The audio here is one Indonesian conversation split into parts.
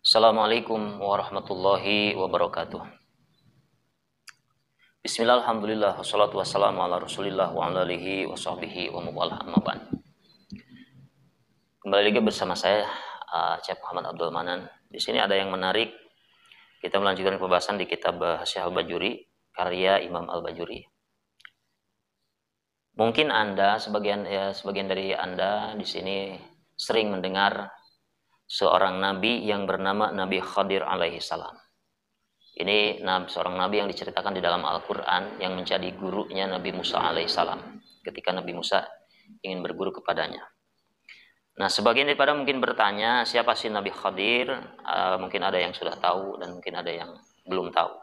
Assalamualaikum warahmatullahi wabarakatuh. Bismillah, alhamdulillah, wassalatu wassalamu ala rasulillah wa ala alihi wa sahbihi wa mawalah amma ba'd. Kembali lagi bersama saya, Syekh Muhammad Abdul Manan. Di sini ada yang menarik. Kita melanjutkan pembahasan di kitab Hasyah Al-Bajuri, karya Imam Al-Bajuri. Mungkin Anda, sebagian dari Anda di sini sering mendengar seorang nabi yang bernama Nabi Khadir alaihi salam. Ini seorang nabi yang diceritakan di dalam Al-Quran yang menjadi gurunya Nabi Musa alaihi salam ketika Nabi Musa ingin berguru kepadanya. Nah, sebagian daripada mungkin bertanya, siapa sih Nabi Khadir? Mungkin ada yang sudah tahu dan mungkin ada yang belum tahu.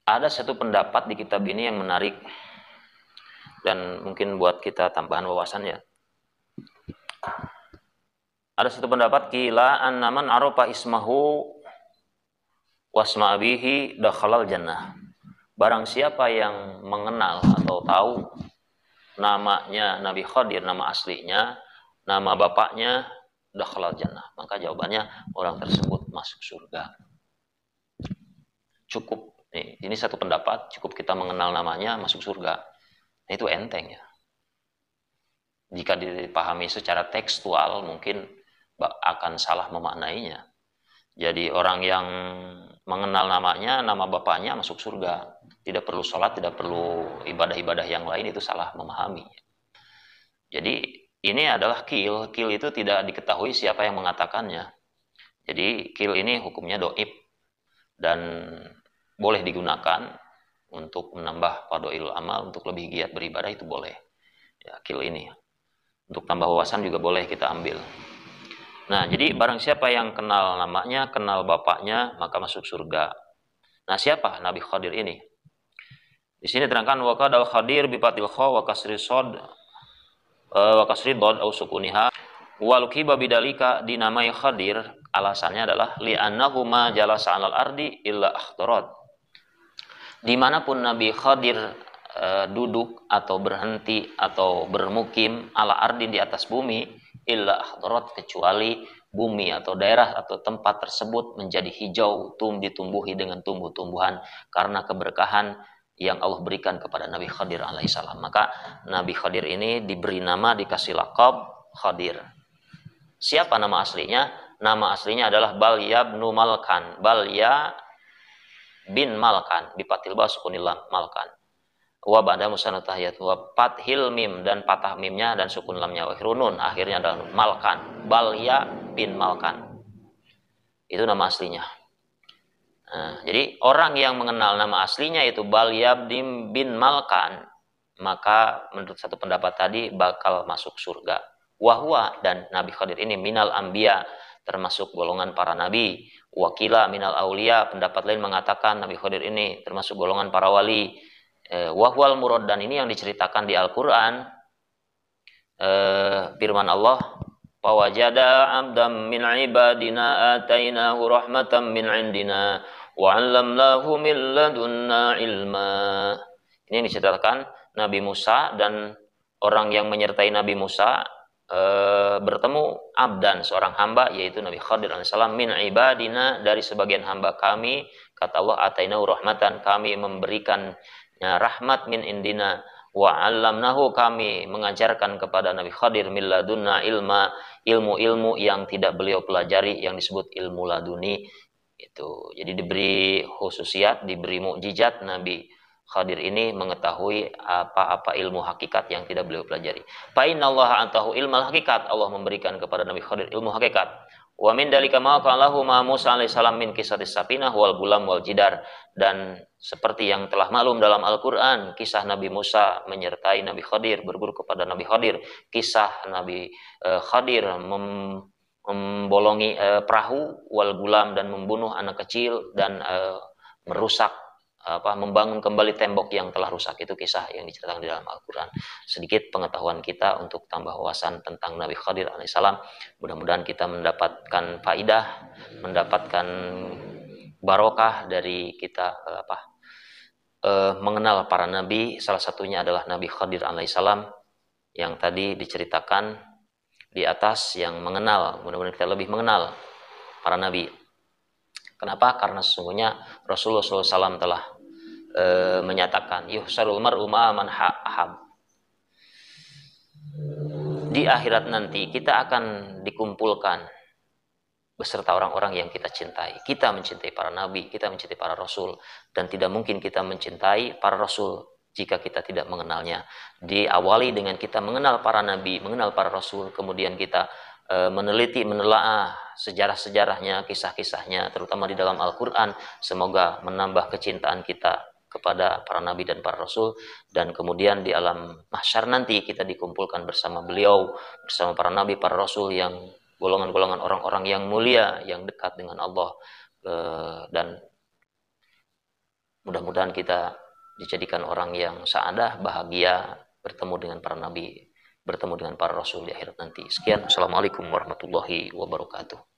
Ada satu pendapat di kitab ini yang menarik dan mungkin buat kita tambahan wawasan ya. Ada satu pendapat, qila anna man arafa ismahu wasma abihi dakhalal jannah. Barang siapa yang mengenal atau tahu namanya Nabi Khadir, nama aslinya, nama bapaknya, dakhalal jannah. Maka jawabannya orang tersebut masuk surga. Cukup. Ini satu pendapat, cukup kita mengenal namanya masuk surga. Nah, itu enteng ya. Jika dipahami secara tekstual mungkin akan salah memaknainya. Jadi orang yang mengenal namanya, nama bapaknya masuk surga. Tidak perlu sholat, tidak perlu ibadah-ibadah yang lain, itu salah memahami. Jadi ini adalah qil. Qil itu tidak diketahui siapa yang mengatakannya. Jadi qil ini hukumnya doib dan boleh digunakan untuk menambah fadhailul amal, untuk lebih giat beribadah itu boleh. Ya, qil ini. Untuk tambah wawasan juga boleh kita ambil. Nah, jadi barang siapa yang kenal namanya, kenal bapaknya, maka masuk surga. Nah, siapa Nabi Khadir ini? Di sini terangkan wa qadal Khadir bi fatil kha wa kasri shad wa kasri dad au sukuniha wa lukiba bidalika, dinamai Khadir, alasannya adalah li annahu ma jalasa 'alal ardi illa akhtarat. Dimanapun Nabi Khadir duduk atau berhenti atau bermukim ala ardi, di atas bumi, illa akhdarat, kecuali bumi atau daerah atau tempat tersebut menjadi hijau, ditumbuhi dengan tumbuh-tumbuhan karena keberkahan yang Allah berikan kepada Nabi Khadir alaihissalam. Maka Nabi Khadir ini diberi nama, dikasih lakab Khadir. Siapa nama aslinya? Nama aslinya adalah Balya bin Malkan. Balya bin Malkan, bipatil ba sukunil Malkan. Wa ba'da musanad tahiyat wa fathil mim, dan patah mimnya dan sukun lamnya, wa hirunun, akhirnya adalah Malkan. Balya bin Malkan, itu nama aslinya. Nah, jadi orang yang mengenal nama aslinya itu Balya bin Malkan, maka menurut satu pendapat tadi bakal masuk surga. Wahwa, dan Nabi Khadir ini minal anbiya, termasuk golongan para nabi. Wakila minal aulia, pendapat lain mengatakan Nabi Khadir ini termasuk golongan para wali. Wahwal murad, dan ini yang diceritakan di Al-Quran, firman Allah, fawajada abdam min ibadina atainahu rahmatan min indina wa 'allamnahu min ladunna ilma. Ini yang diceritakan Nabi Musa, dan orang yang menyertai Nabi Musa bertemu abdan, seorang hamba, yaitu Nabi Khadir alaihissalam, min ibadina, dari sebagian hamba kami, kata Allah, atainahu rahmatan, kami memberikan rahmat min indina, wa 'allamnahu, kami mengajarkan kepada Nabi Khadir min ladunna ilma, ilmu-ilmu yang tidak beliau pelajari, yang disebut ilmu laduni itu. Jadi diberi khususiat, diberi mukjizat, Nabi Khadir ini mengetahui apa-apa ilmu hakikat yang tidak beliau pelajari. Fa innallaha atahu ilmal hakikat, Allah memberikan kepada Nabi Khadir ilmu hakikat. Wa min dalika ma qalahu ma Musa alaihissalam min kisahis safinah wal gulam wal jidar, dan seperti yang telah maklum dalam Al-Quran, kisah Nabi Musa menyertai Nabi Khadir, berguru kepada Nabi Khadir, kisah Nabi Khadir membolongi perahu, wal gulam, dan membunuh anak kecil, dan merusak membangun kembali tembok yang telah rusak. Itu kisah yang diceritakan di dalam Al-Quran. Sedikit pengetahuan kita untuk tambah wawasan tentang Nabi Khadir alaihissalam. Mudah-mudahan kita mendapatkan faidah, mendapatkan barokah dari kita mengenal para nabi. Salah satunya adalah Nabi Khadir alaihissalam yang tadi diceritakan di atas, yang mengenal. Mudah-mudahan kita lebih mengenal para nabi. Kenapa? Karena sesungguhnya Rasulullah SAW telah menyatakan yuhsarul mar'u ma'a man ahab. Di akhirat nanti kita akan dikumpulkan beserta orang-orang yang kita cintai. Kita mencintai para nabi, kita mencintai para rasul, dan tidak mungkin kita mencintai para rasul jika kita tidak mengenalnya. Diawali dengan kita mengenal para nabi, mengenal para rasul, kemudian kita meneliti, menelaah sejarah-sejarahnya, kisah-kisahnya, terutama di dalam Al-Quran. Semoga menambah kecintaan kita kepada para nabi dan para rasul, dan kemudian di alam mahsyar nanti kita dikumpulkan bersama beliau, bersama para nabi, para rasul, yang golongan-golongan orang-orang yang mulia, yang dekat dengan Allah, dan mudah-mudahan kita dijadikan orang yang saadah, bahagia, bertemu dengan para nabi, bertemu dengan para rasul di akhirat nanti. Sekian, assalamualaikum warahmatullahi wabarakatuh.